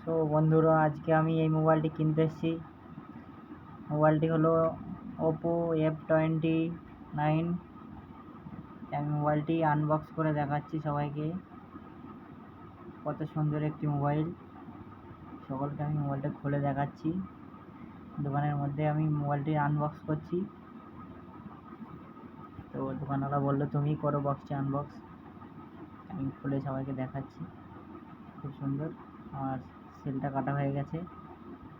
So বন্ধুরা, আজকে আমি এই মোবাইলটি কিনতে এসেছি। মোবাইলটি হলো ওপো F29। আমি মোবাইলটি আনবক্স করে দেখাচ্ছি সবাইকে। কত সুন্দর একটি মোবাইল, সকলকে আমি মোবাইলটা খুলে দেখাচ্ছি। দোকানের মধ্যে আমি মোবাইলটি আনবক্স করছি, তো দোকানওয়ালা বললো তুমি করো বক্সটি আনবক্স। আমি খুলে সবাইকে দেখাচ্ছি। খুব সুন্দর। আমার সেলটা কাটা হয়ে গেছে,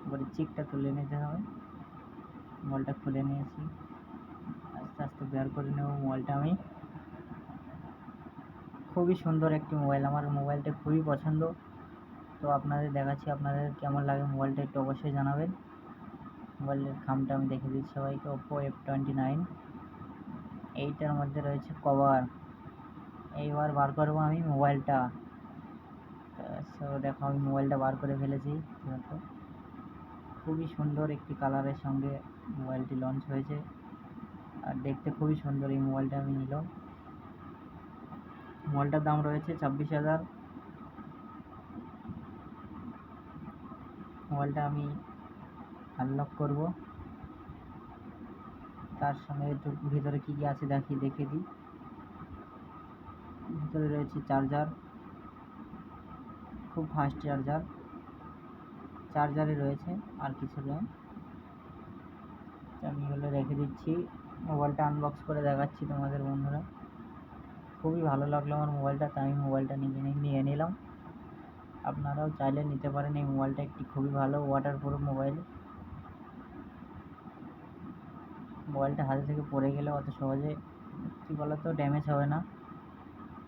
এবারে চিকটা তুলে নিতে হবে। মোবাইলটা খুলে নিয়েছি, আস্তে আস্তে বের করে নেব মোবাইলটা আমি। খুবই সুন্দর একটি মোবাইল, আমার মোবাইলটা খুবই পছন্দ। তো আপনাদের দেখাচ্ছি, আপনাদের কেমন লাগে মোবাইলটা একটু অবশ্যই জানাবেন। মোবাইলের খামটা আমি দেখে দিচ্ছি সবাইকে। ওপো F29, এইটার মধ্যে রয়েছে কভার। এইবার বার করবো আমি মোবাইলটা। তো দেখো, আমি মোবাইলটা বার করে ফেলেছি। দেখো, খুবই সুন্দর একটি কালারের সঙ্গে মোবাইলটি লঞ্চ হয়েছে, আর দেখতে খুবই সুন্দর। এই মোবাইলটা আমি নিলাম। মোবাইলটার দাম রয়েছে 26,000। মোবাইলটা আমি আনলক করব, তার সঙ্গে একটু ভিতরে কী কী আছে দেখে দিই। ভিতরে রয়েছে চার্জার, খুব ফাস্ট চার্জারে রয়েছে, আর কিছু নয়। আমি এগুলো রেখে দিচ্ছি, মোবাইলটা আনবক্স করে দেখাচ্ছি তোমাদের বন্ধুরা। খুবই ভালো লাগলো আমার মোবাইলটা, তাই আমি মোবাইলটা নিয়ে নিলাম। আপনারাও চাইলে নিতে পারেন এই মোবাইলটা, একটি খুবই ভালো ওয়াটারপ্রুফ মোবাইল। মোবাইলটা হাতে থেকে পড়ে গেলে অত সহজে কী বলতো ড্যামেজ হবে না।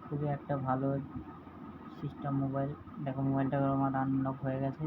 খুবই একটা ভালো সিস্টেম মোবাইল। দেখো, মোবাইলটা আমার আনলক হয়ে গেছে।